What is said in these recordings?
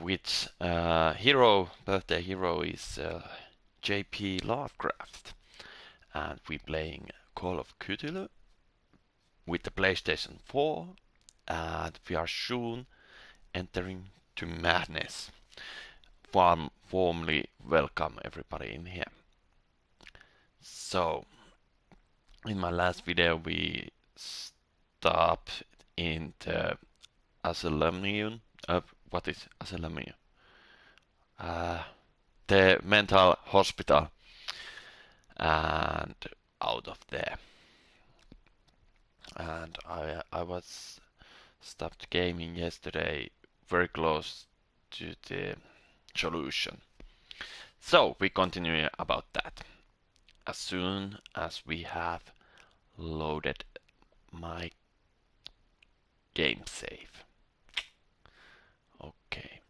which birthday hero is JP Lovecraft, and we're playing Call of Cthulhu with the PlayStation 4, and we are soon entering to madness. Warmly welcome everybody in here. So, in my last video we stopped in the asylum. What is asylum? The mental hospital, and out of there. And I was stopped gaming yesterday, very close to the solution. So we continue about that as soon as we have loaded my game save. Okay,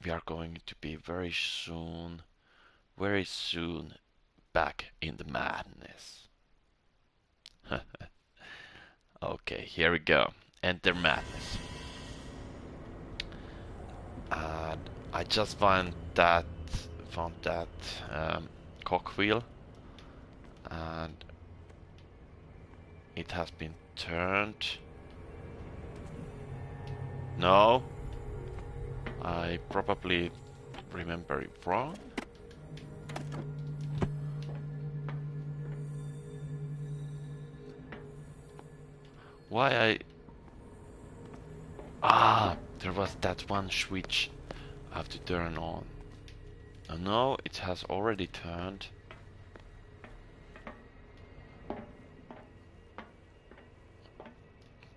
we are going to be very soon back in the madness. Okay, here we go. Enter madness. And I just found that cogwheel, and it has been turned. No, I probably remember it wrong. Why there was that one switch I have to turn on. Oh, no, it has already turned.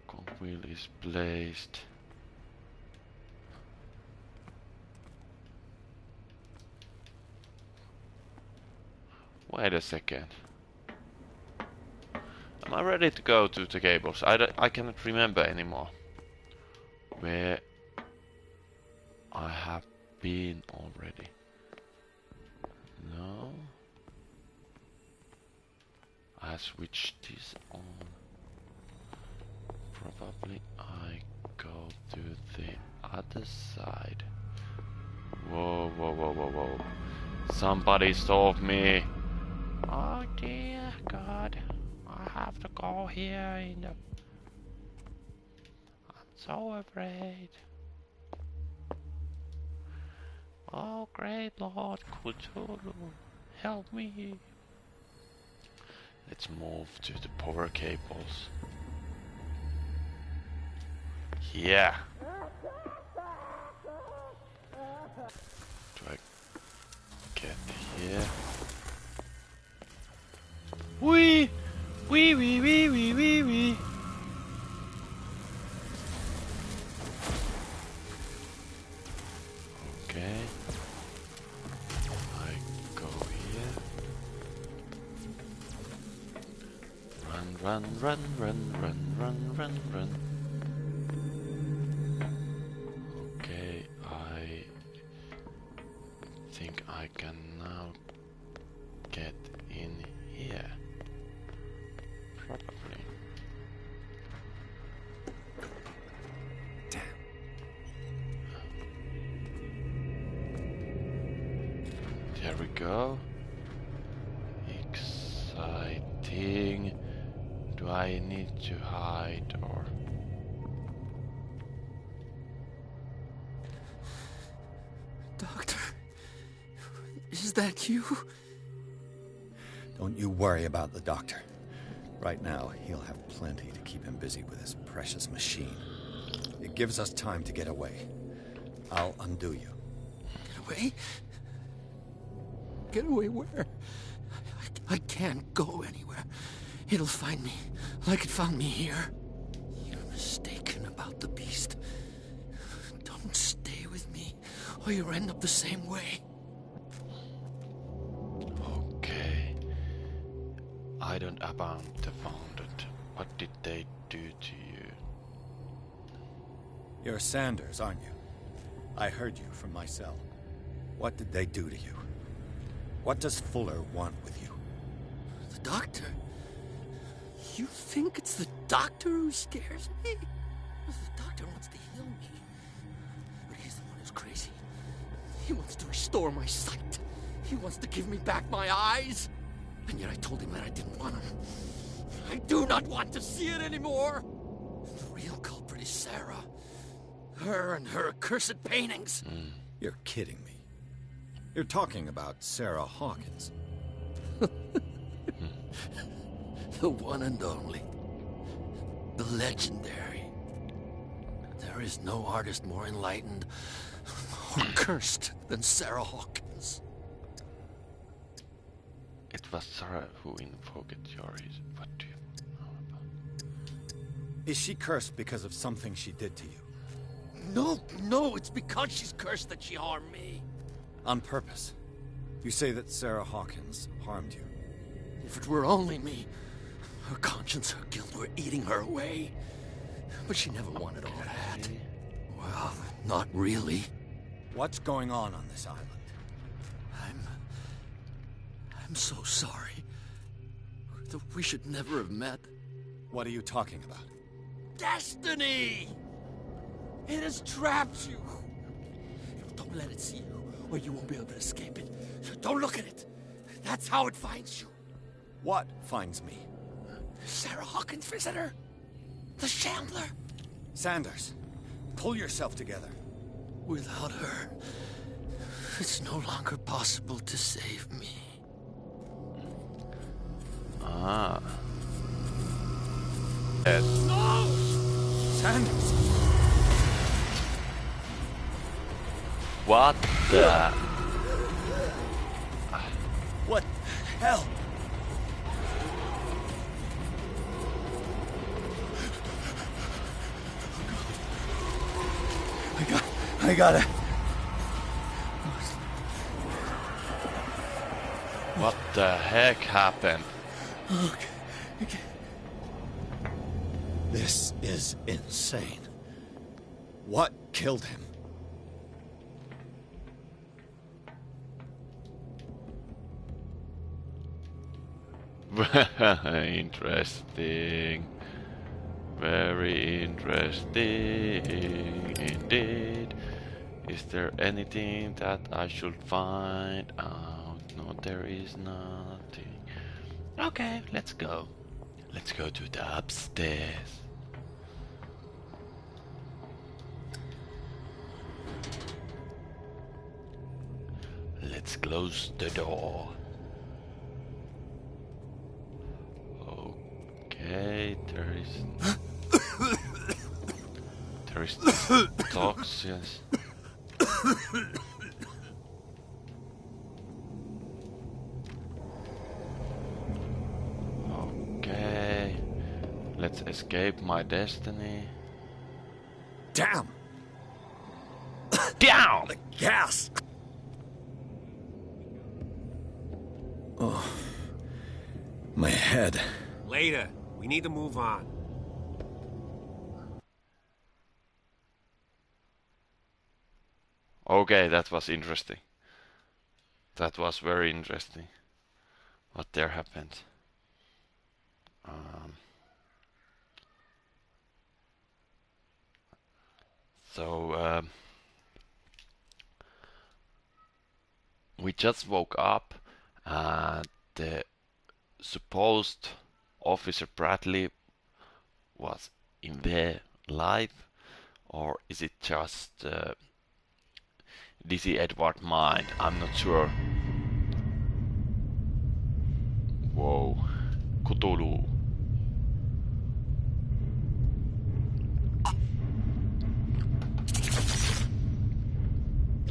Cogwheel is placed. Wait a second. Am I ready to go to the cables? I cannot remember anymore where I have been already. No. I switched this on. Probably I go to the other side. Whoa, whoa, whoa, whoa, whoa. Somebody stop me. Oh dear God. I have to go here in the... I'm so afraid. Oh great Lord Cthulhu, help me. Let's move to the power cables. Yeah. Do I get here? Wee! Wee wee wee wee wee wee! Okay. I go here. Run, run, run, run, run, run, run, run. Okay, I think I can now get in here. Probably. Damn. There we go. Exciting. Do I need to hide or... Doctor, is that you? Don't you worry about the doctor. Right now, he'll have plenty to keep him busy with his precious machine. It gives us time to get away. I'll undo you. Get away? Get away where? I can't go anywhere. It'll find me, like it found me here. You're mistaken about the beast. Don't stay with me, or you'll end up the same way. Okay. I don't abound the founded. What did they do to you? You're Sanders, aren't you? I heard you from my cell. What did they do to you? What does Fuller want with you? The doctor? You think it's the doctor who scares me? The doctor wants to heal me. But he's the one who's crazy. He wants to restore my sight. He wants to give me back my eyes. And yet I told him that I didn't want him. I do not want to see it anymore. The real culprit is Sarah. Her and her accursed paintings. You're kidding me. You're talking about Sarah Hawkins. The one and only. The legendary. There is no artist more enlightened or cursed than Sarah Hawkins. It was Sarah who invoked your... What do you know about? Is she cursed because of something she did to you? No, it's because she's cursed that she harmed me. On purpose. You say that Sarah Hawkins harmed you. If it were only me, her conscience, her guilt were eating her away. But she never wanted all that. Well, not really. What's going on this island? I'm so sorry. We should never have met. What are you talking about? Destiny! It has trapped you. Don't let it see you, or you won't be able to escape it. Don't look at it. That's how it finds you. What finds me? Sarah Hawkins' visitor. The Shambler. Sanders, pull yourself together. Without her, it's no longer possible to save me. Ah. No! Sanders! What the... What the hell? I got it. What the heck happened? Okay. This is insane. What killed him? Interesting. Very interesting indeed. Is there anything that I should find out? No, there is nothing. Okay, let's go. Let's go to the upstairs. Let's close the door. Okay, there is toxins. Okay, let's escape my destiny. Damn! Down! The gas! Oh, my head. Later. We need to move on. Okay, that was interesting. That was very interesting. What there happened. So we just woke up and the supposed Officer Bradley was in there live, or is it just Dizzy Edward mind? I'm not sure. Whoa, Cthulhu.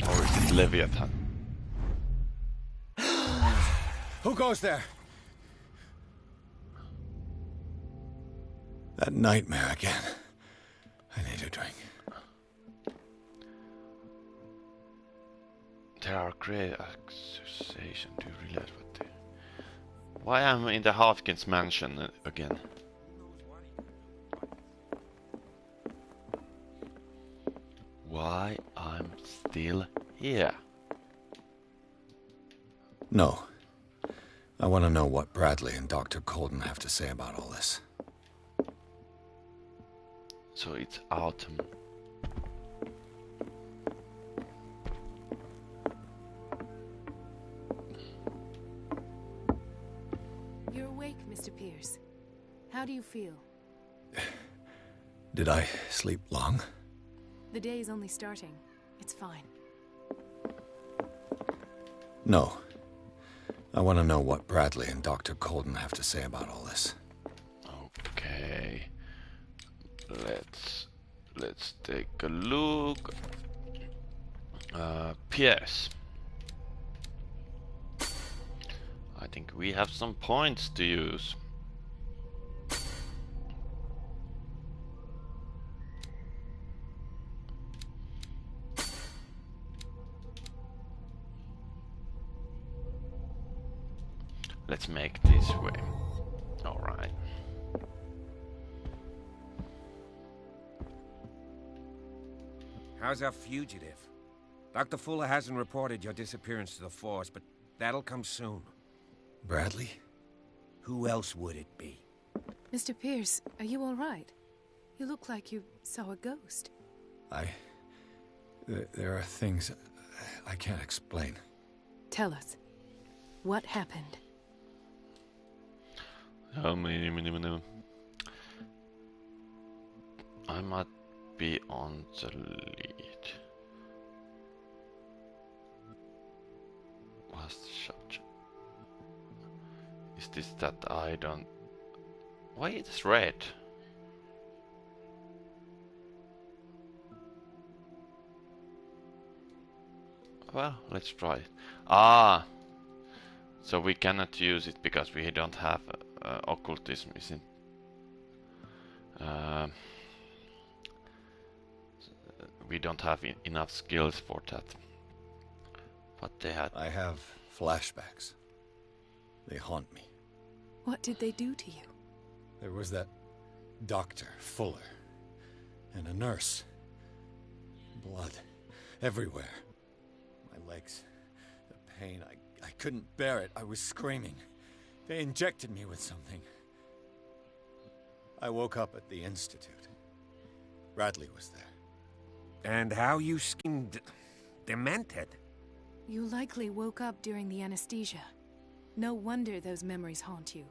Or is it Leviathan? Who goes there? That nightmare again. I need a drink. There are great accusations. Do you realize what they... Why am I in the Hawkins mansion again? Why I'm still here? No. I want to know what Bradley and Dr. Colden have to say about all this. So it's autumn. How do you feel? Did I sleep long? The day is only starting. It's fine. No. I want to know what Bradley and Dr. Colden have to say about all this. Okay. Let's take a look. Pierce. I think we have some points to use. Let's make this way. All right. How's our fugitive? Dr. Fuller hasn't reported your disappearance to the force, but that'll come soon. Bradley? Who else would it be? Mr. Pierce, are you all right? You look like you saw a ghost. There are things I can't explain. Tell us. What happened? I might be on the lead. What's the shot? Is this that I don't... Why it's red? Well, let's try it. Ah! So we cannot use it because we don't have occultism, isn't we don't have enough skills for that. But they had... I have flashbacks. They haunt me. What did they do to you? There was that Dr. Fuller and a nurse. Blood everywhere. My legs, the pain, I couldn't bear it. I was screaming. They injected me with something. I woke up at the Institute. Bradley was there. And how you seemed demented. You likely woke up during the anesthesia. No wonder those memories haunt you.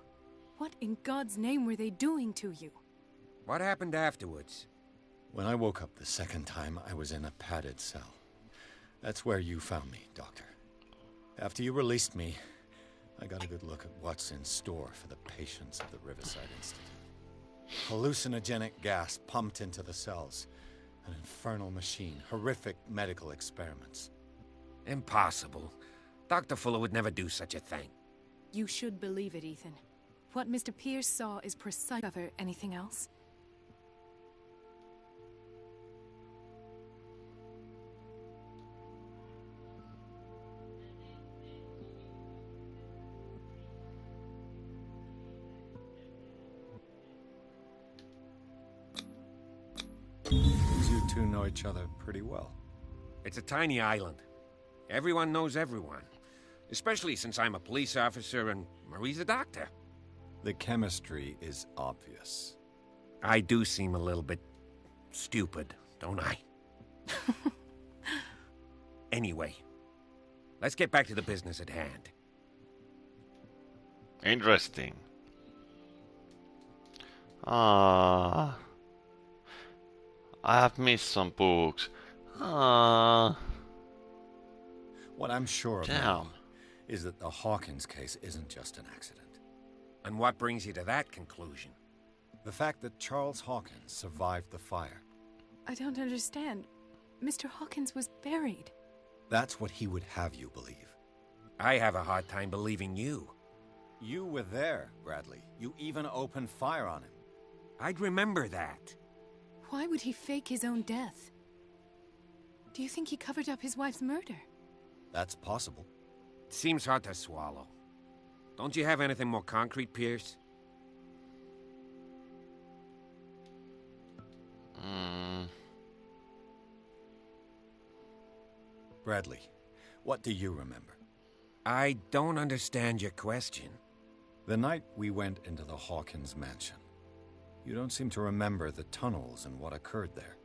What in God's name were they doing to you? What happened afterwards? When I woke up the second time, I was in a padded cell. That's where you found me, Doctor. After you released me, I got a good look at what's in store for the patients of the Riverside Institute. Hallucinogenic gas pumped into the cells. An infernal machine. Horrific medical experiments. Impossible. Dr. Fuller would never do such a thing. You should believe it, Ethan. What Mr. Pierce saw is precise. Cover anything else? You two know each other pretty well. It's a tiny island. Everyone knows everyone. Especially since I'm a police officer and Marie's a doctor. The chemistry is obvious. I do seem a little bit stupid, don't I? Anyway, let's get back to the business at hand. Interesting. Ah, I have missed some books. Ah, What I'm sure of damn. now is that the Hawkins case isn't just an accident. And what brings you to that conclusion? The fact that Charles Hawkins survived the fire. I don't understand. Mr. Hawkins was buried. That's what he would have you believe. I have a hard time believing you. You were there, Bradley. You even opened fire on him. I'd remember that. Why would he fake his own death? Do you think he covered up his wife's murder? That's possible. It seems hard to swallow. Don't you have anything more concrete, Pierce? Bradley, what do you remember? I don't understand your question. The night we went into the Hawkins mansion. You don't seem to remember the tunnels and what occurred there.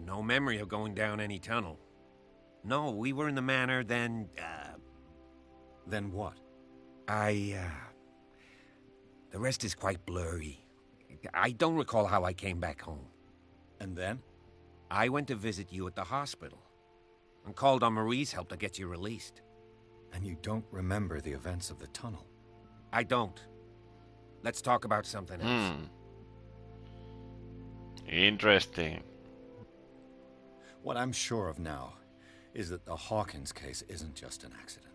No memory of going down any tunnel. No, we were in the manor, then, Then what? The The rest is quite blurry. I don't recall how I came back home. And then? I went to visit you at the hospital and called on Marie's help to get you released. And you don't remember the events of the tunnel? I don't. Let's talk about something else. Interesting. What I'm sure of now is that the Hawkins case isn't just an accident.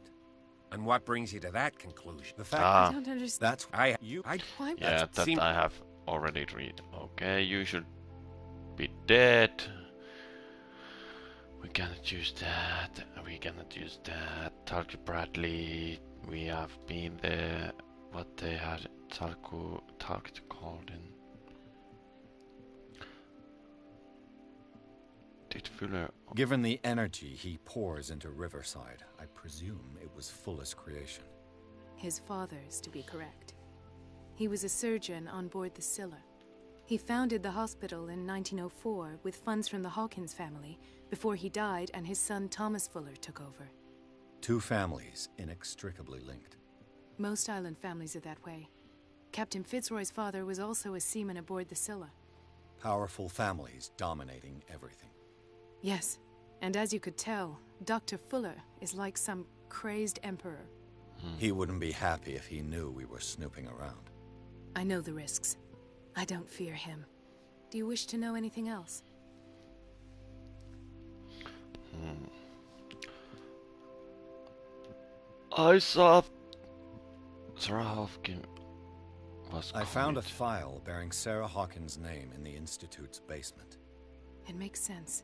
And what brings you to that conclusion? The fact I don't understand. that's I Why? Yeah, that seem- I have already read. Okay, you should be dead. We cannot use that. We cannot use that. Talk to Bradley. We have been there. What they had talked called in. Did Fuller? Given the energy he pours into Riverside, I presume it was Fuller's creation. His father's, to be correct. He was a surgeon on board the Scylla. He founded the hospital in 1904 with funds from the Hawkins family before he died and his son Thomas Fuller took over. Two families inextricably linked. Most island families are that way. Captain Fitzroy's father was also a seaman aboard the Scylla. Powerful families dominating everything. Yes, and as you could tell, Dr. Fuller is like some crazed emperor. He wouldn't be happy if he knew we were snooping around. I know the risks. I don't fear him. Do you wish to know anything else? I saw Sarah Hawkins was. I found a coming. file bearing Sarah Hawkins' name in the Institute's basement. It makes sense.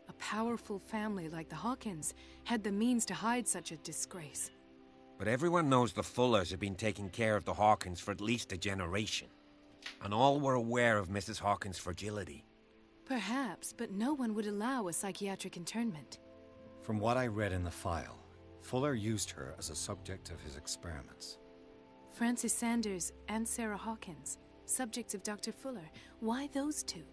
A powerful family like the Hawkins had the means to hide such a disgrace. But everyone knows the Fullers have been taking care of the Hawkins for at least a generation. And all were aware of Mrs. Hawkins' fragility. Perhaps, but no one would allow a psychiatric internment. From what I read in the file, Fuller used her as a subject of his experiments. Francis Sanders and Sarah Hawkins, subjects of Dr. Fuller. Why those two?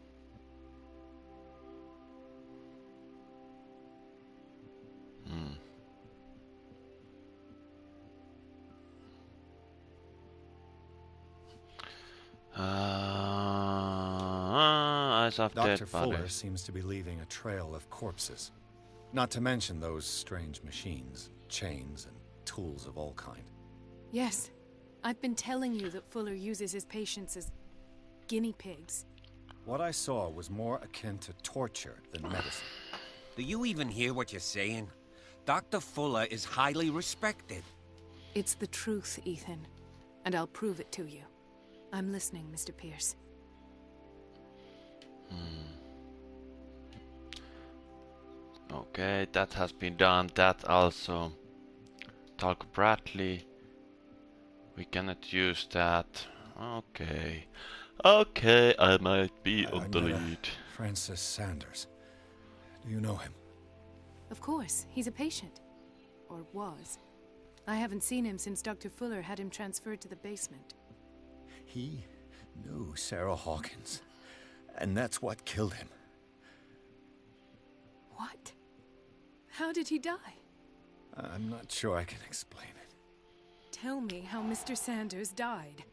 I saw Dr. dead Fuller bodies. seems to be leaving a trail of corpses. Not to mention those strange machines, chains, and tools of all kind. Yes, I've been telling you that Fuller uses his patients as guinea pigs. What I saw was more akin to torture than medicine. Do you even hear what you're saying? Dr. Fuller is highly respected. It's the truth, Ethan, and I'll prove it to you. I'm listening, Mr. Pierce. Okay, that has been done. That also. Talk Bradley. We cannot use that. Okay. Okay, I might be I on the met lead. Francis Sanders. Do you know him? Of course, he's a patient. Or was. I haven't seen him since Dr. Fuller had him transferred to the basement. He knew Sarah Hawkins, and that's what killed him. What? How did he die? I'm not sure I can explain it. Tell me how Mr. Sanders died.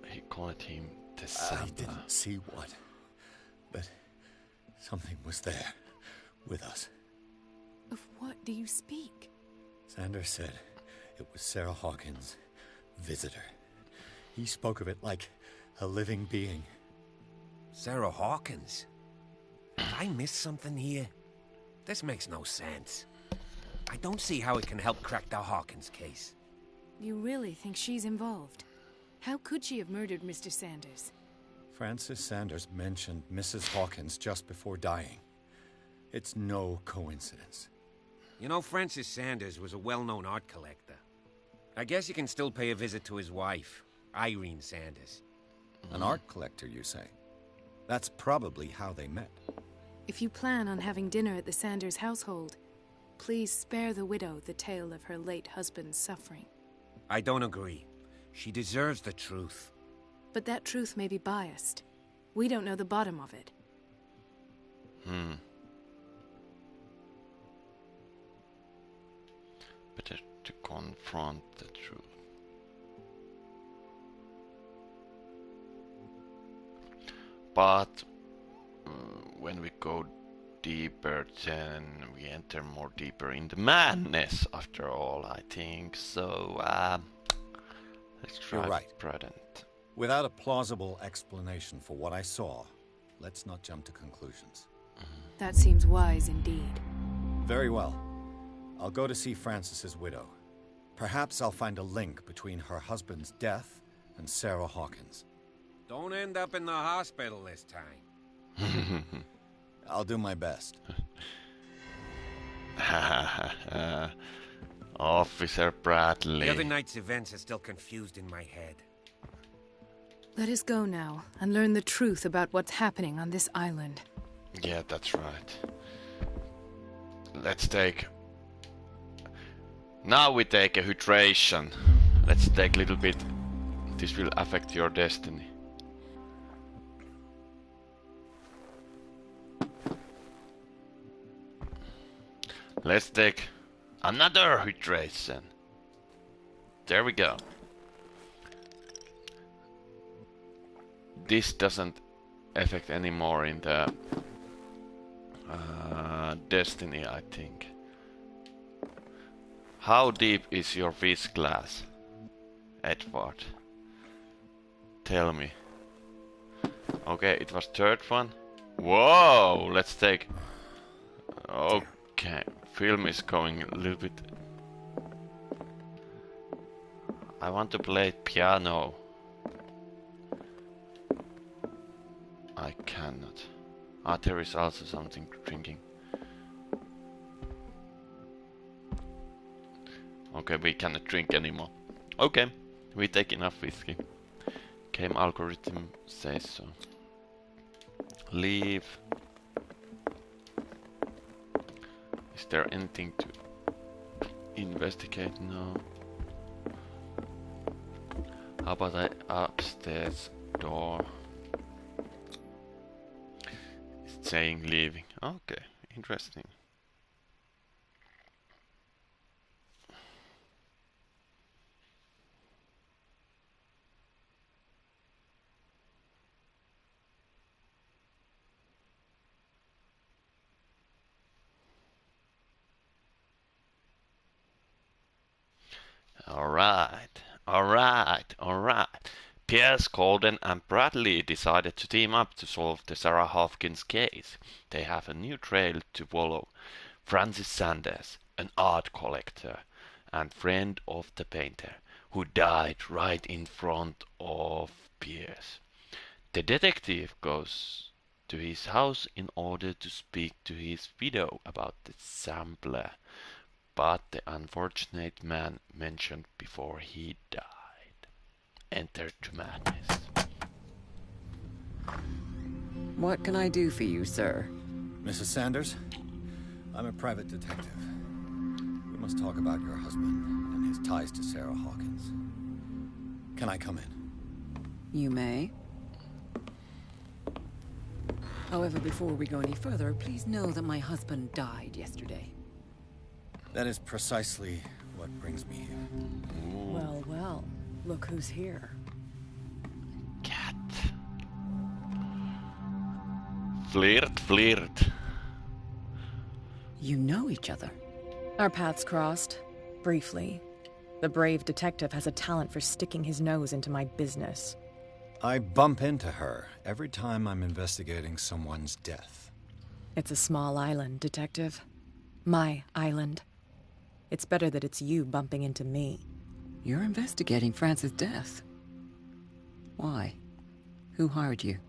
He called him the I Santa. didn't see what, but something was there, with us. Of what do you speak? Sanders said it was Sarah Hawkins' visitor. He spoke of it like a living being. Sarah Hawkins? Did I miss something here? This makes no sense. I don't see how it can help crack the Hawkins case. You really think she's involved? How could she have murdered Mr. Sanders? Francis Sanders mentioned Mrs. Hawkins just before dying. It's no coincidence. You know, Francis Sanders was a well-known art collector. I guess you can still pay a visit to his wife, Irene Sanders. An art collector, you say? That's probably how they met. If you plan on having dinner at the Sanders household, please spare the widow the tale of her late husband's suffering. I don't agree. She deserves the truth. But that truth may be biased. We don't know the bottom of it. Better to confront the truth. But when we go deeper, then we enter more deeper in the madness after all, I think. So, let's try You're right. prudent. Without a plausible explanation for what I saw, let's not jump to conclusions. That seems wise indeed. Very well. I'll go to see Francis's widow. Perhaps I'll find a link between her husband's death and Sarah Hawkins. Don't end up in the hospital this time. I'll do my best. Officer Bradley. The other night's events are still confused in my head. Let us go now and learn the truth about what's happening on this island. Yeah, that's right. Let's take... Now we take a hydration. Let's take a little bit. This will affect your destiny. Let's take another hydration. There we go. This doesn't affect anymore in the destiny, I think. How deep is your fish glass, Edward? Tell me. Okay, it was third one. Whoa, let's take... Okay, film is going a little bit... I want to play piano. I cannot. Ah, there is also something drinking. Okay, we cannot drink anymore. Okay, we take enough whiskey. Game algorithm says so. Leave. Is there anything to investigate? No. How about the upstairs door? It's saying leaving. Okay, interesting. Alright. Pierce, Colden and Bradley decided to team up to solve the Sarah Hawkins case. They have a new trail to follow. Francis Sanders, an art collector and friend of the painter, who died right in front of Pierce. The detective goes to his house in order to speak to his widow about the sampler, but the unfortunate man mentioned before he died entered to madness. What can I do for you, sir? Mrs. Sanders, I'm a private detective. We must talk about your husband and his ties to Sarah Hawkins. Can I come in? You may. However, before we go any further, please know that my husband died yesterday. That is precisely what brings me here. Well, well. Look who's here. Cat. Flirt. You know each other. Our paths crossed, briefly. The brave detective has a talent for sticking his nose into my business. I bump into her every time I'm investigating someone's death. It's a small island, Detective. My island. It's better that it's you bumping into me. You're investigating Francis' death. Why? Who hired you?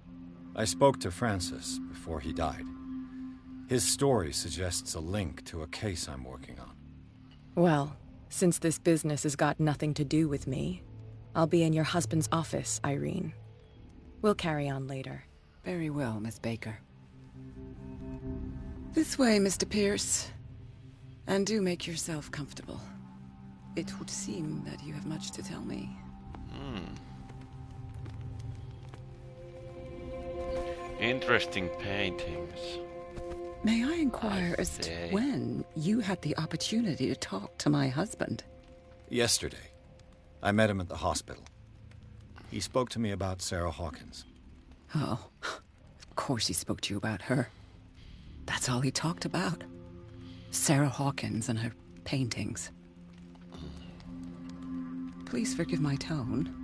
I spoke to Francis before he died. His story suggests a link to a case I'm working on. Well, since this business has got nothing to do with me, I'll be in your husband's office, Irene. We'll carry on later. Very well, Miss Baker. This way, Mr. Pierce. And do make yourself comfortable. It would seem that you have much to tell me. Interesting paintings. May I inquire I as to see. when you had the opportunity to talk to my husband? Yesterday, I met him at the hospital. He spoke to me about Sarah Hawkins. Oh, of course he spoke to you about her. That's all he talked about. Sarah Hawkins and her paintings. Please forgive my tone.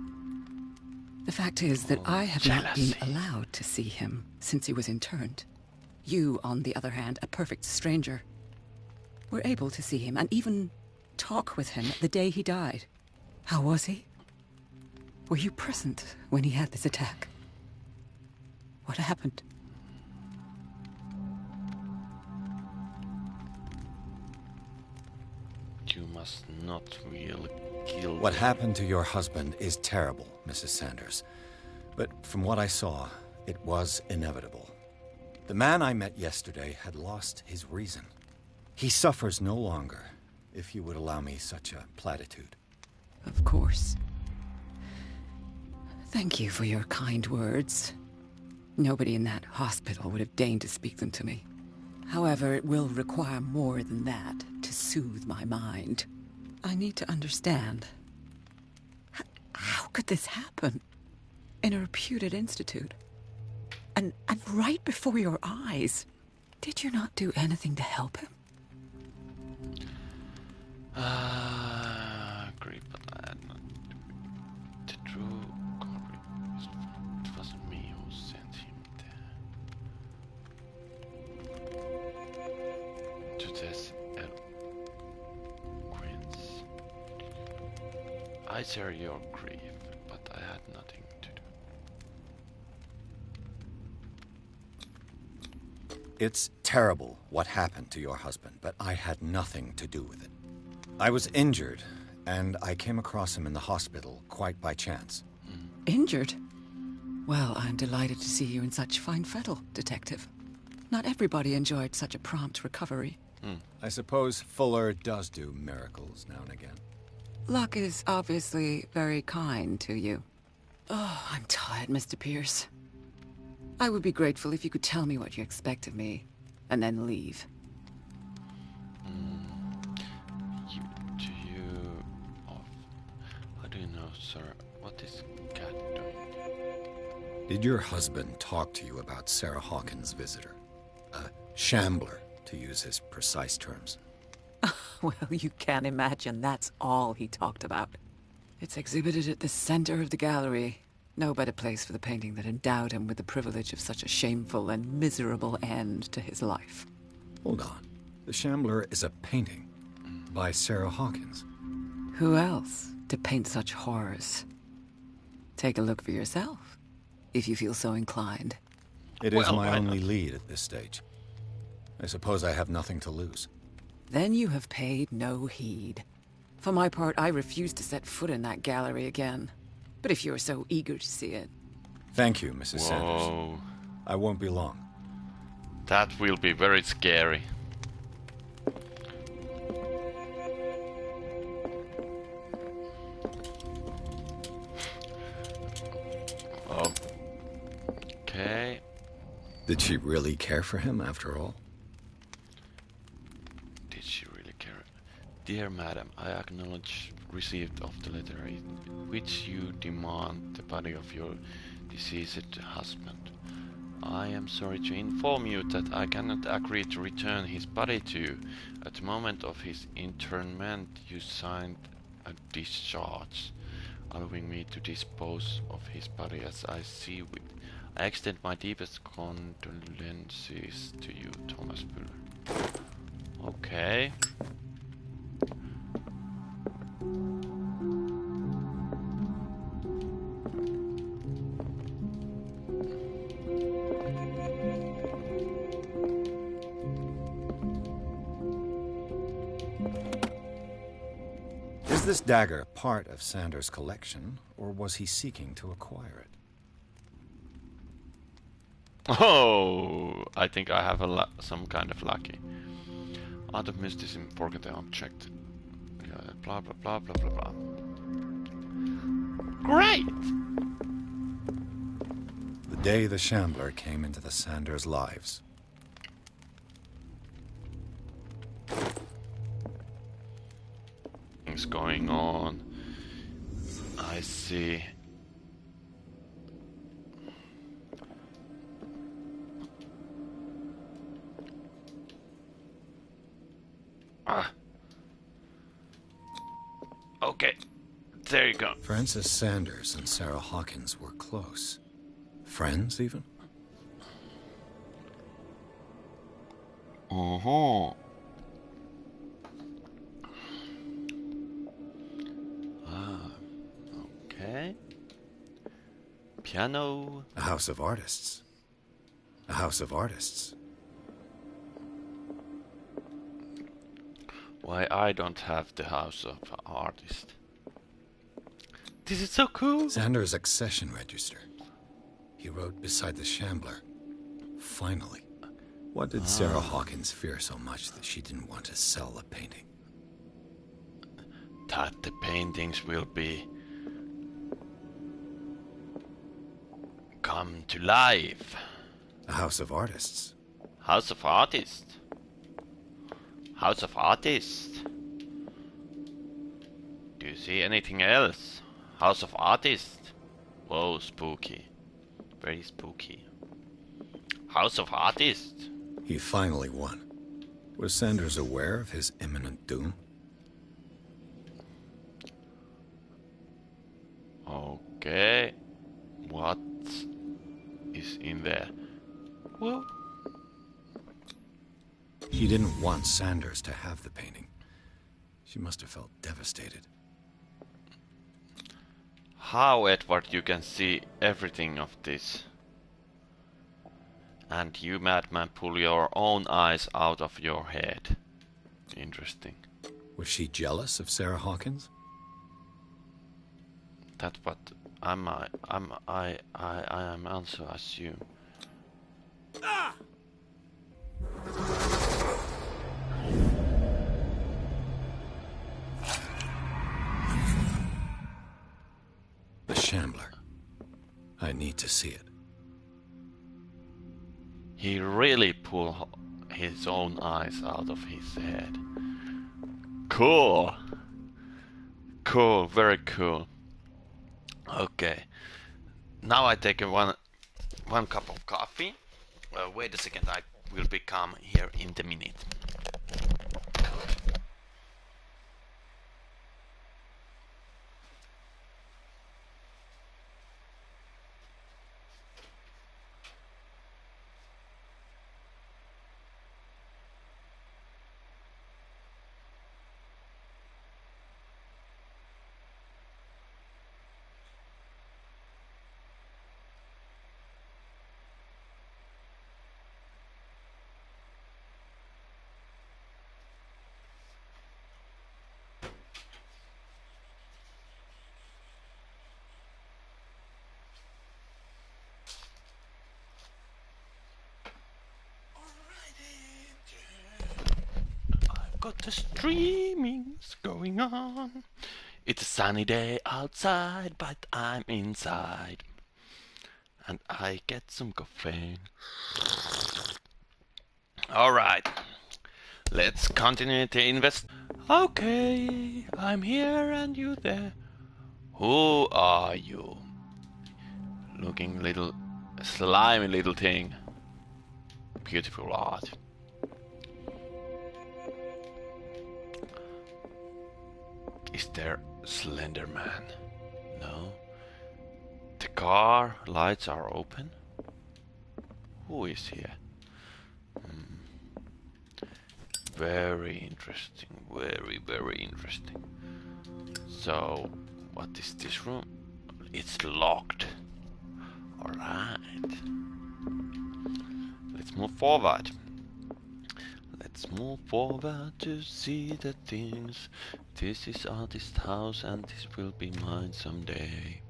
The fact is that I have not been jealousy. allowed to see him since he was interned. You, on the other hand, a perfect stranger, were able to see him and even talk with him the day he died. How was he? Were you present when he had this attack? What happened? You must not feel guilty. What happened to your husband is terrible, Mrs. Sanders. But from what I saw, it was inevitable. The man I met yesterday had lost his reason. He suffers no longer, if you would allow me such a platitude. Of course. Thank you for your kind words. Nobody in that hospital would have deigned to speak them to me. However, it will require more than that to soothe my mind. I need to understand. How could this happen? In a reputed institute? And right before your eyes? Did you not do anything to help him? Agree, but I had not. The true culprit is found. It wasn't me who sent him there. To this eloquence. I share your grief, but I had nothing to do. It's terrible what happened to your husband, but I had nothing to do with it. I was injured, and I came across him in the hospital quite by chance. Injured? Well, I'm delighted to see you in such fine fettle, Detective. Not everybody enjoyed such a prompt recovery. I suppose Fuller does do miracles now and again. Luck is obviously very kind to you. Oh, I'm tired, Mr. Pierce. I would be grateful if you could tell me what you expect of me, and then leave. How do you know, sir? What is Cat doing? Did your husband talk to you about Sarah Hawkins' visitor? A shambler, to use his precise terms. Well, you can't imagine that's all he talked about. It's exhibited at the center of the gallery. No better place for the painting that endowed him with the privilege of such a shameful and miserable end to his life. Hold on. The Shambler is a painting by Sarah Hawkins. Who else to paint such horrors? Take a look for yourself, if you feel so inclined. It is Well, my why only not? lead at this stage. I suppose I have nothing to lose. Then you have paid no heed. For my part, I refuse to set foot in that gallery again. But if you're so eager to see it... Thank you, Mrs. Sanders. Whoa. I won't be long. That will be very scary. Oh. Okay. Did she really care for him after all? Did she really care? Dear madam, I acknowledge receipt of the letter in which you demand the body of your deceased husband. I am sorry to inform you that I cannot agree to return his body to you. At the moment of his internment, you signed a discharge, allowing me to dispose of his body as I see fit. I extend my deepest condolences to you, Thomas Buller. Okay. Is this dagger part of Sanders' collection, or was he seeking to acquire it? Oh, I think I have some kind of lucky. Out of mysticism, forget the object. Blah blah blah blah blah blah. Great! The day the Shambler came into the Sanders' lives. things going on. I see. Ah. Okay, there you go. Francis Sanders and Sarah Hawkins were close. Friends, even? Uh-huh. Ah, okay. Piano. A house of artists. A house of artists. Why I don't have the house of artist? This is so cool. Sanders' accession register. He wrote beside the Shambler. Finally. What did Sarah Hawkins fear so much that she didn't want to sell the painting? That the paintings will be come to life. A house of artists. House of artists. House of artists. Do you see anything else? House of artists. Whoa, spooky. Very spooky. House of artists. He finally won. Was Sanders aware of his imminent doom? Okay. What is in there? Well, He didn't want Sanders to have the painting. She must have felt devastated. how, Edward, you can see everything of this? And you, madman, pull your own eyes out of your head. Interesting. Was she jealous of Sarah Hawkins? That's what I am also assume. The Shambler. I need to see it. He really pulled his own eyes out of his head. Cool. Cool, very cool. Okay. Now I take one cup of coffee. Wait a second, I will become here in the minute. Got the streamings going on. It's a sunny day outside, but I'm inside. And I get some caffeine. Alright, let's continue to invest. Okay, I'm here and you there. Who are you? Looking little slimy little thing. Beautiful art. Is there Slender Man? No. The car lights are open. Who is here? Very interesting. Very, very interesting. So, what is this room? It's locked. Alright. Let's move forward. Let's move forward to see the things. This is artist house and this will be mine someday.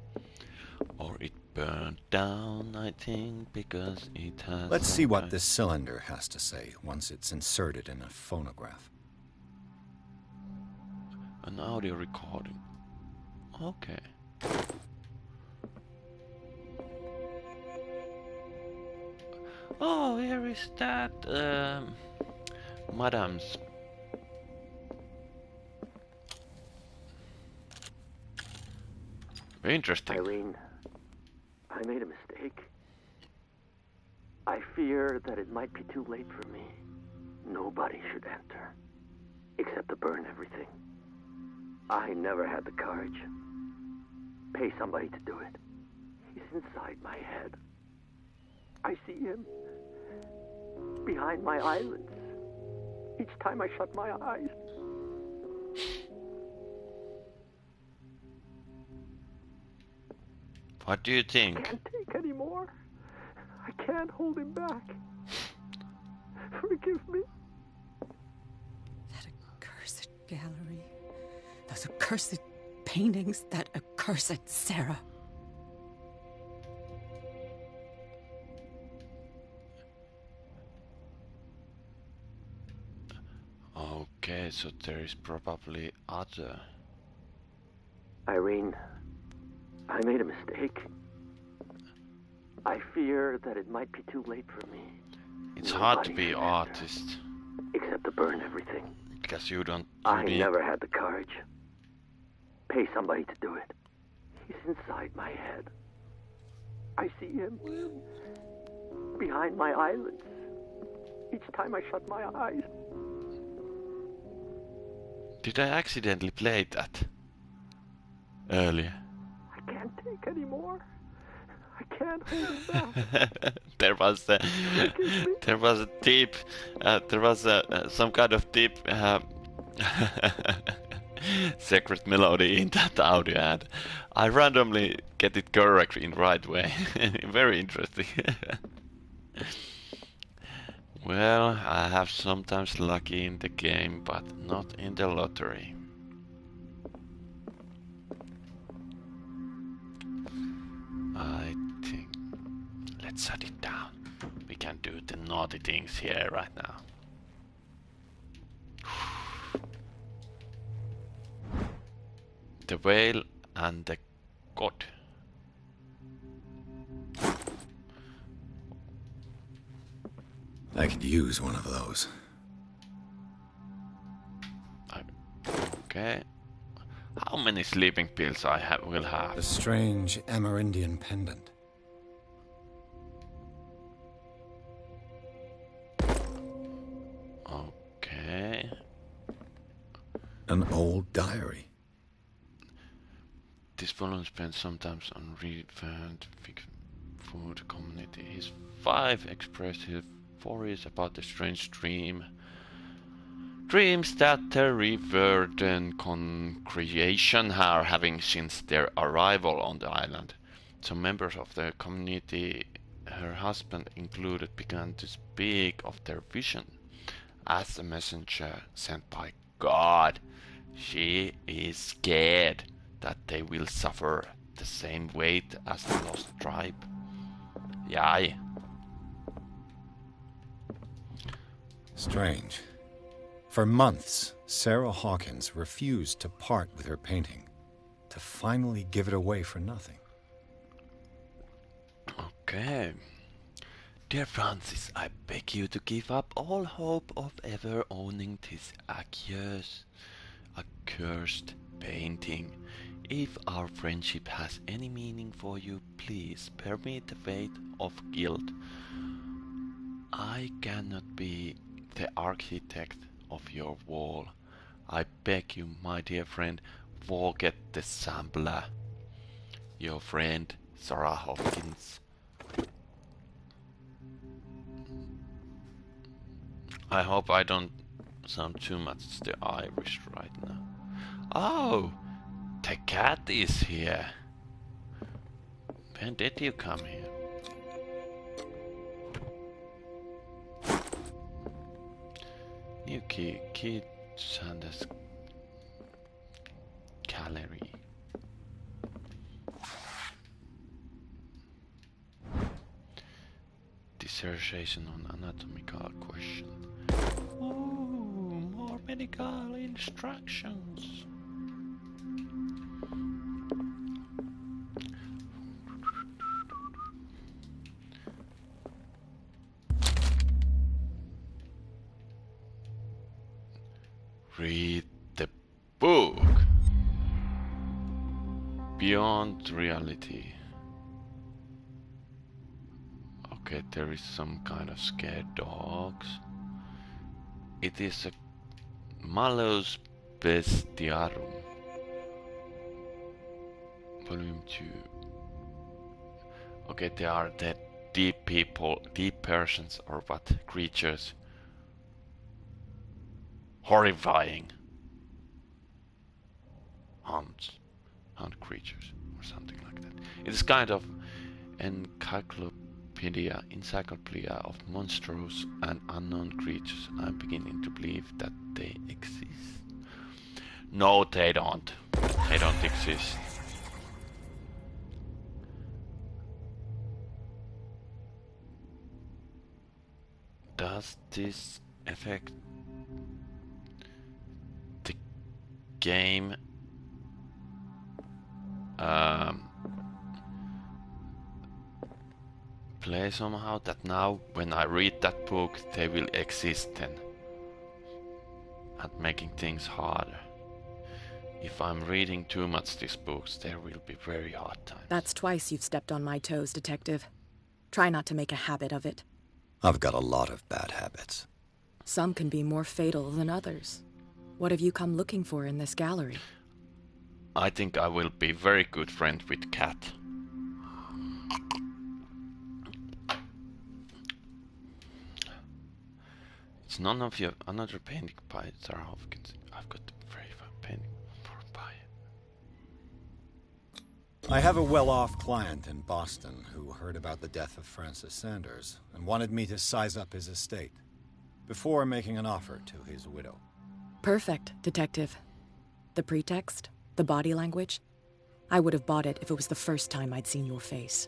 Or it burned down, I think, because it has... Let's see what this cylinder has to say once it's inserted in a phonograph. An audio recording. Okay. Oh, here is that, Madame's Interesting. Irene, I made a mistake. I fear that it might be too late for me. Nobody should enter, except to burn everything. I never had the courage. Pay somebody to do it. He's inside my head. I see him behind my eyelids each time I shut my eyes. What do you I think? can't take any more. I can't hold him back. Forgive me. That accursed gallery. Those accursed paintings. That accursed Sarah. Okay, so there is probably other. Irene, I made a mistake. I fear that it might be too late for me. It's hard to Nobody be should artist enter, except to burn everything. because you don't. I You need, never had the courage. Pay somebody to do it. He's inside my head. I see him behind my eyelids each time I shut my eyes. Did I accidentally play that earlier? I can't take any more. I can't hold him back. there was a tip. There was some kind of tip. Secret melody in that audio, and I randomly get it correct in right way. Very interesting. Well, I have sometimes lucky in the game, but not in the lottery. I think let's shut it down. We can do the naughty things here right now. The whale and the god. I could use one of those. Okay. How many sleeping pills I will have? A strange Amerindian pendant. Okay. An old diary. This volume spends sometimes on refound food community. His 5 expressive stories about the strange dreams that the reverdant congregation are having since their arrival on the island. Some members of the community, her husband included, began to speak of their vision as a messenger sent by God. She is scared that they will suffer the same fate as the lost tribe. Yay. Strange. For months, Sarah Hawkins refused to part with her painting, to finally give it away for nothing. Okay. Dear Francis, I beg you to give up all hope of ever owning this accursed painting. If our friendship has any meaning for you, please spare me the fate of guilt. I cannot be the architect of your wall. I beg you, my dear friend, forget the sampler. Your friend, Sarah Hawkins. I hope I don't sound too much the Irish right now. Oh, the cat is here. When did you come here? New key Sanders Gallery. Dissertation on anatomical question. Ooh, more medical instructions. Read the book. Beyond reality. Okay, there is some kind of scared dogs. It is a Malus Bestiarum. Volume 2. Okay, they are the deep people, deep persons, or what? Creatures. Horrifying. Hunt creatures, or something like that. It is kind of encyclopedia of monstrous and unknown creatures. I'm beginning to believe that they exist. No, they don't. They don't exist. Does this affect the game? Play somehow that now when I read that book they will exist then, and making things harder. If I'm reading too much these books there will be very hard times. That's twice you've stepped on my toes, Detective. Try not to make a habit of it. I've got a lot of bad habits. Some can be more fatal than others. What have you come looking for in this gallery? I think I will be very good friend with Cat. It's none of your another painting by Sarah Hopkins. I've got a very fine painting for buy. I have a well-off client in Boston who heard about the death of Francis Sanders and wanted me to size up his estate before making an offer to his widow. Perfect, Detective. The pretext? The body language? I would have bought it if it was the first time I'd seen your face.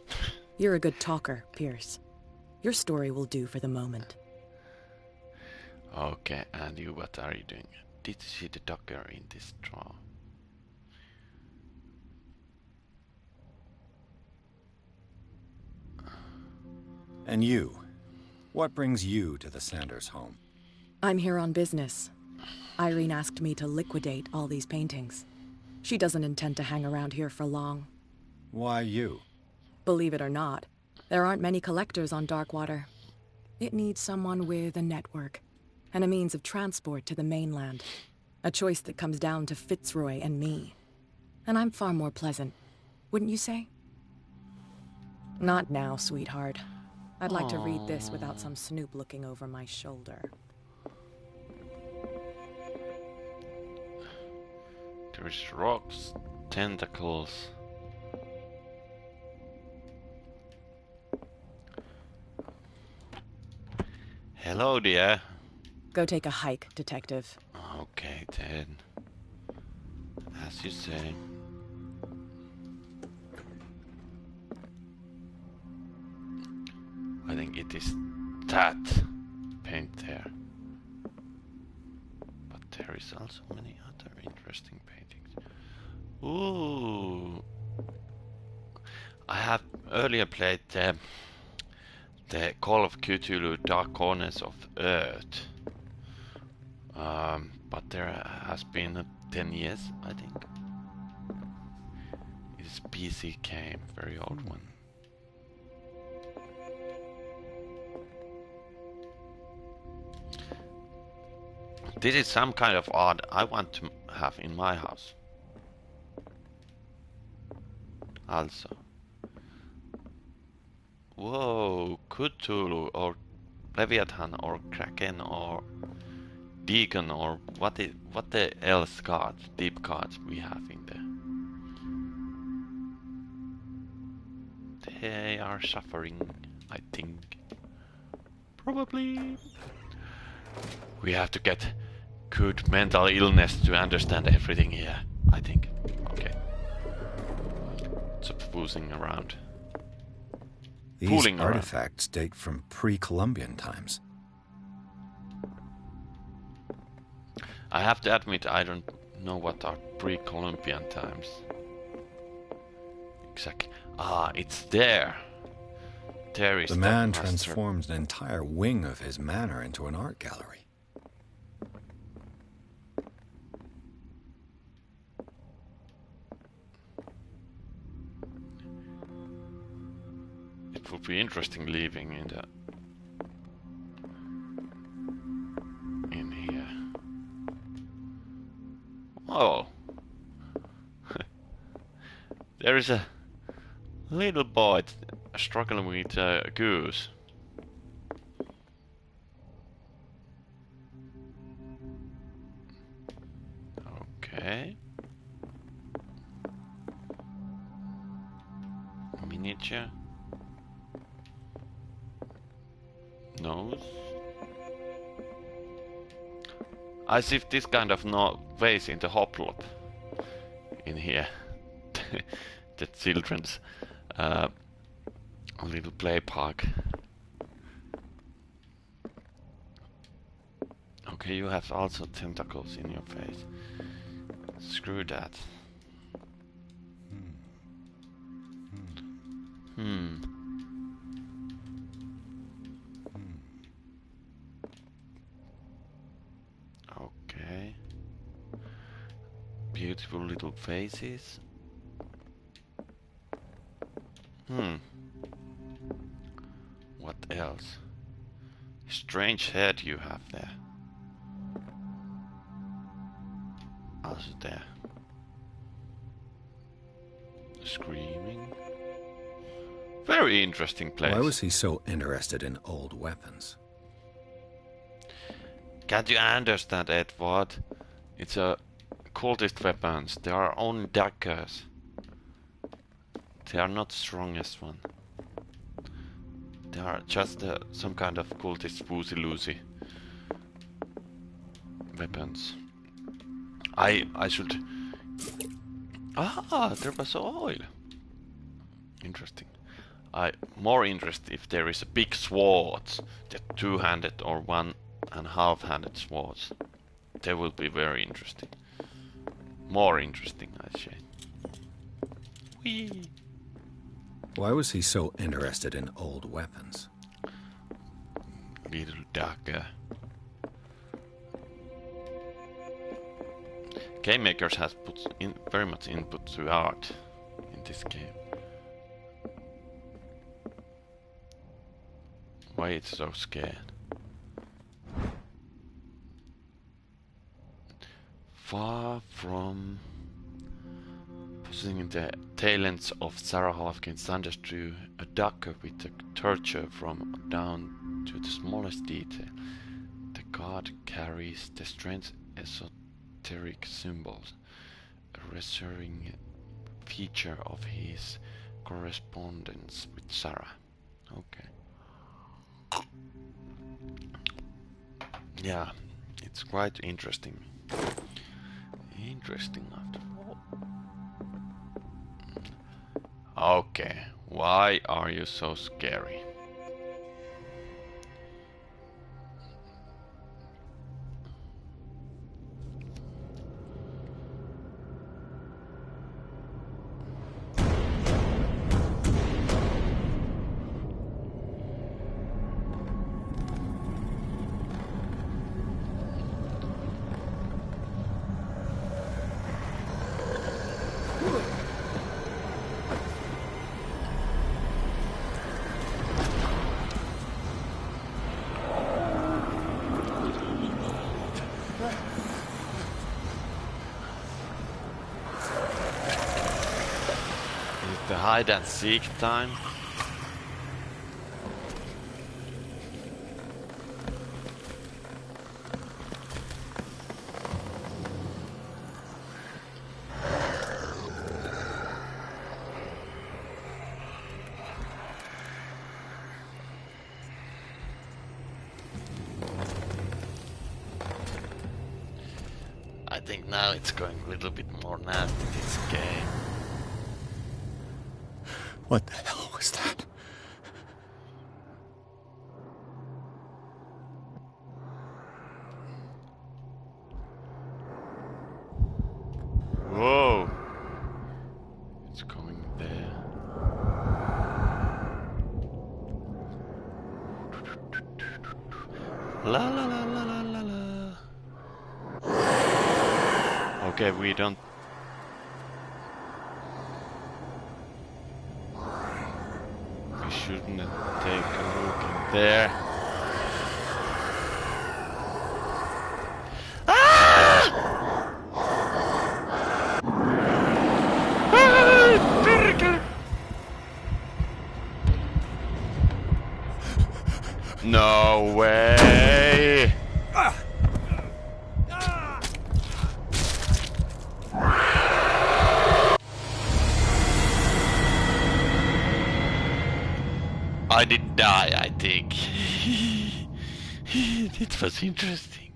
You're a good talker, Pierce. Your story will do for the moment. Okay, and you, what are you doing? Did you see the dogger in this drawer? And you? What brings you to the Sanders home? I'm here on business. Irene asked me to liquidate all these paintings. She doesn't intend to hang around here for long. Why you? Believe it or not, there aren't many collectors on Darkwater. It needs someone with a network and a means of transport to the mainland. A choice that comes down to Fitzroy and me. And I'm far more pleasant, wouldn't you say? Not now, sweetheart. I'd like to read this without some snoop looking over my shoulder. There's rocks, tentacles. Hello, dear. Go take a hike, Detective. Okay, then. As you say. I think it is that paint there. But there is also many other interesting paintings. Ooh. I have earlier played the Call of Cthulhu Dark Corners of Earth. But there has been 10 years, I think. It is PC game, very old one. This is some kind of art I want to have in my house. Also. Whoa, Cthulhu or Leviathan or Kraken or Deacon or what the else cards, deep cards we have in there. They are suffering, I think. Probably. We have to get good mental illness to understand everything here, I think. Okay. Stop foozing around. These Fooling around. artifacts date from pre-Columbian times. I have to admit I don't know what are pre-Columbian times. Exactly. Ah, it's there. There is The that man master. transformed an entire wing of his manor into an art gallery. be interesting living in here. Oh, there is a little boy struggling with a goose. Okay. Miniature. Nose. I see this kind of ways in the hoplot in here. The children's little play park. Okay, you have also tentacles in your face. Screw that. Okay. Beautiful little faces. What else? Strange head you have there. Also there. Screaming. Very interesting place. Why was he so interested in old weapons? Can't you understand, Edward? It's a cultist weapons. They are only daggers. They are not strongest one. They are just some kind of cultist woozy-loosey weapons. I should... Ah, there was oil. Interesting. More interested if there is a big sword, the two-handed or 1.5-handed swords. They will be very interesting. More interesting, I say. Whee! Why was he so interested in old weapons? Little dagger. Game makers has put in very much input to art in this game. Why it's so scared? Far from possessing the talents of Sarah Hawkins, Sanders drew a dagger with a torture from down to the smallest detail. The god carries the strange esoteric symbols, a reassuring feature of his correspondence with Sarah. Okay. Yeah, it's quite interesting. Interesting after all. Okay, why are you so scary? The hide and seek time. I think now it's going a little bit more nasty, this game. What the hell was that? Whoa! It's coming there. La la la la la la la. Okay, we don't. We shouldn't There. Ah! Ah, perkele! No way! I did die, I think. It was interesting.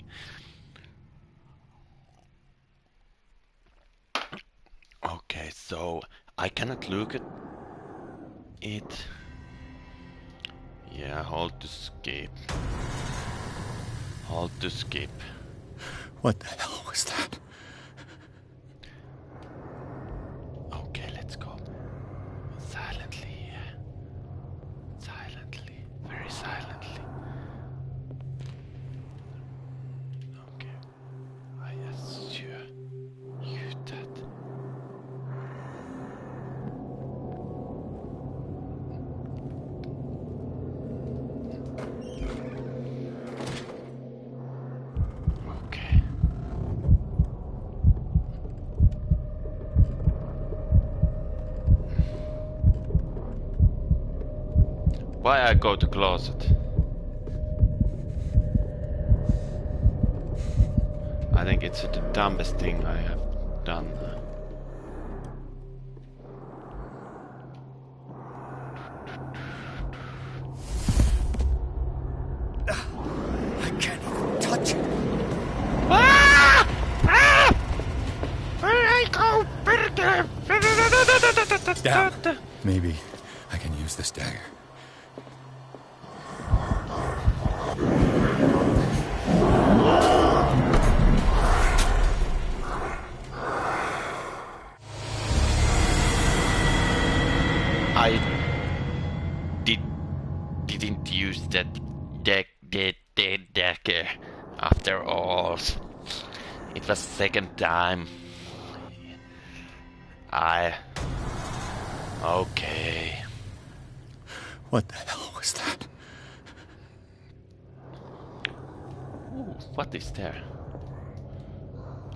Okay, so I cannot look at it. Yeah, hold to skip. Hold to skip. What the hell was that? Okay, let's go. Silently. Silently. Very silently. Okay. I assure you that. Okay. Why I go to closet? I think it's the dumbest thing I have done. I can't even touch it. Ah! Ah! Where I go? Damn. Maybe I can use this dagger. I didn't use that dagger after all. It was second time. Okay. What the hell was that? Ooh, what is there?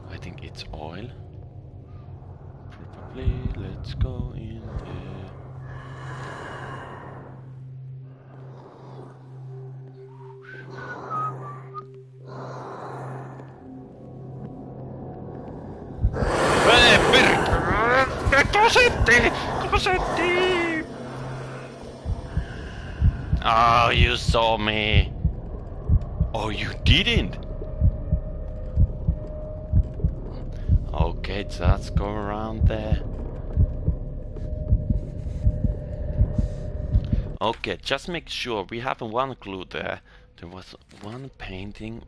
I think it's oil. Probably. Let's go in there. Closetti! Oh, you saw me. Oh, you didn't? Okay, so let's go around there. Okay, just make sure we have one clue there. There was one painting.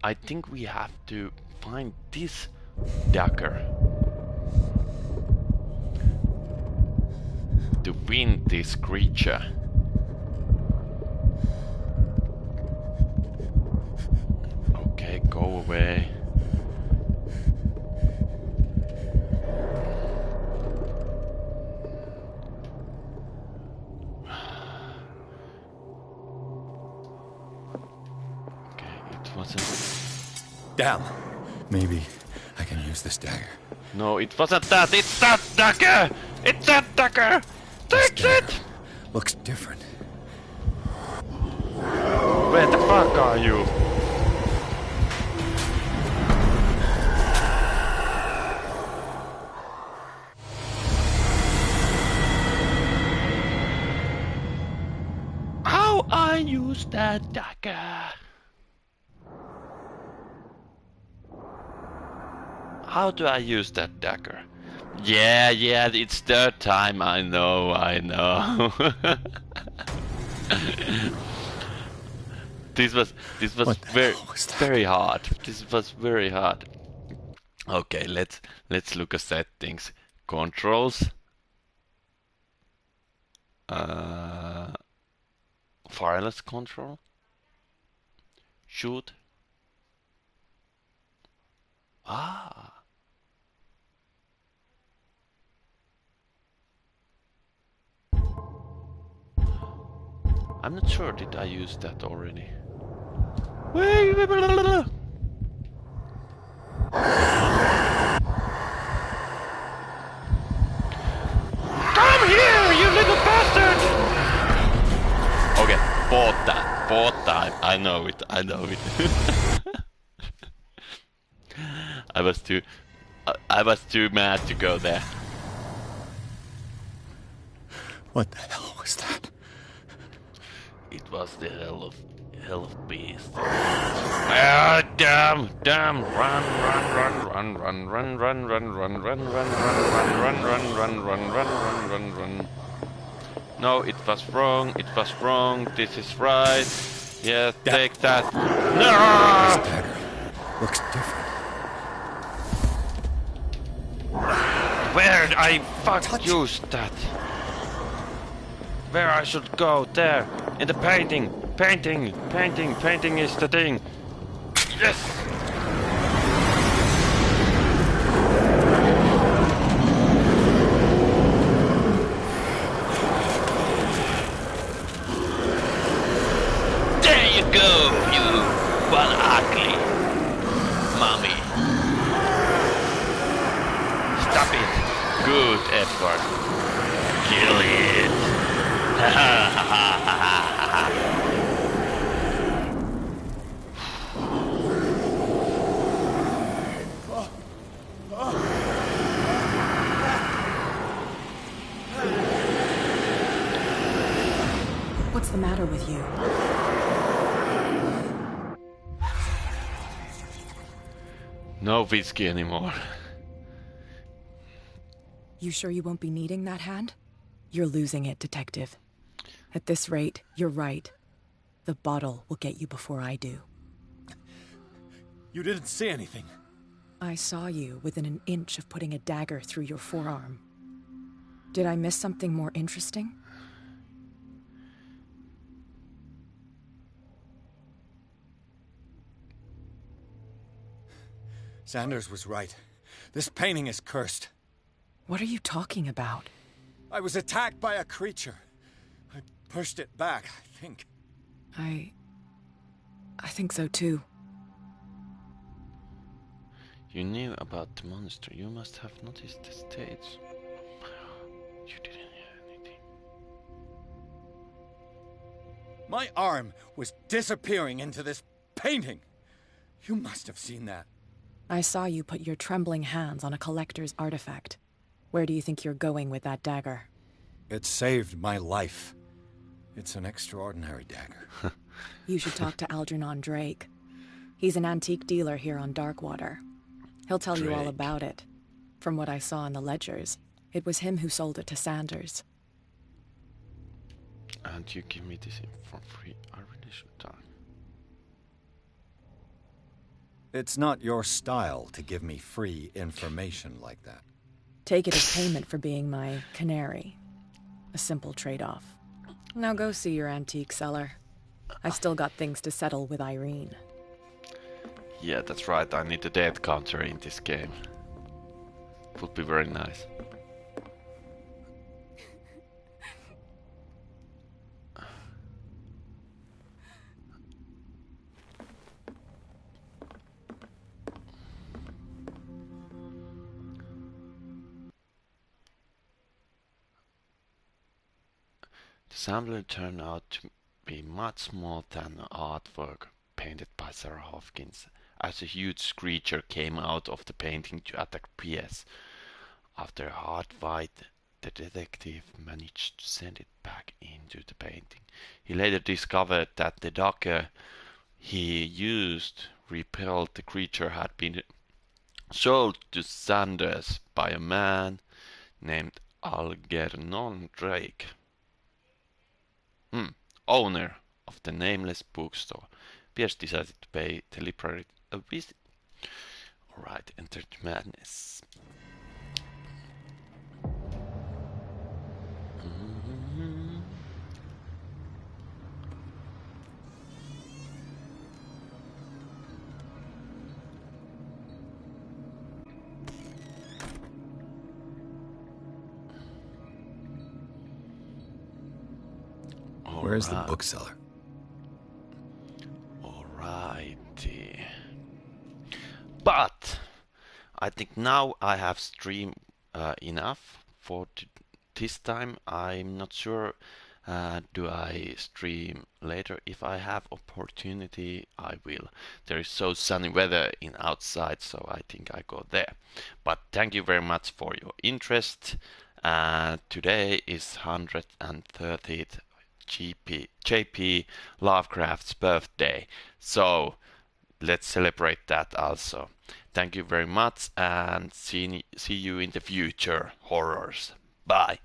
I think we have to find this dagger to win this creature. Okay, go away. Okay, it wasn't. Damn. Maybe I can use this dagger. No, it wasn't that. It's that dagger. It's that dagger. This Take dagger it. looks different. Where the fuck are you? How I use that dagger? How do I use that dagger? Yeah, it's third time. I know. This was What the very hell was that? very hard. This was very hard. Okay, let's look at settings. Controls. Wireless control. Shoot. Ah. I'm not sure, did I use that already? Come here, you little bastard! Okay, fourth time. I know it. I was too mad to go there. What the hell was that? It was the hell of beast. Ah, damn! Run! No, it was wrong. This is right. Yes, take that. No! This dagger looks different. Where I used that? Where I should go? There, in the painting. Painting is the thing. Yes. There you go, you one ugly mommy. Stop it. Good, Edward. Kill it. What's the matter with you? No whiskey anymore. You sure you won't be needing that hand? You're losing it, Detective. At this rate, you're right. The bottle will get you before I do. You didn't see anything. I saw you within an inch of putting a dagger through your forearm. Did I miss something more interesting? Sanders was right. This painting is cursed. What are you talking about? I was attacked by a creature. I pushed it back, I think. I think so too. You knew about the monster. You must have noticed the stage. You didn't hear anything. My arm was disappearing into this painting. You must have seen that. I saw you put your trembling hands on a collector's artifact. Where do you think you're going with that dagger? It saved my life. It's an extraordinary dagger. You should talk to Algernon Drake. He's an antique dealer here on Darkwater. He'll tell you all about it. From what I saw in the ledgers, it was him who sold it to Sanders. And you give me this for free. I really should die. It's not your style to give me free information like that. Take it as payment for being my canary. A simple trade-off. Now go see your antique seller. I still got things to settle with Irene. Yeah, that's right. I need a death counter in this game. Would be very nice. The sampler turned out to be much more than an artwork painted by Sarah Hopkins, as a huge creature came out of the painting to attack P.S. After a hard fight, the detective managed to send it back into the painting. He later discovered that the dagger he used repelled the creature had been sold to Sanders by a man named Algernon Drake, owner of the nameless bookstore. Pierce decided to pay the library a visit. Alright, enter the madness. Where's the Alright. bookseller? Alrighty. But I think now I have streamed enough for this time. I'm not sure. Do I stream later? If I have opportunity, I will. There is so sunny weather in outside, so I think I go there. But thank you very much for your interest. Today is 130th JP Lovecraft's birthday, so let's celebrate that also. Thank you very much, and see you in the future, horrors. Bye.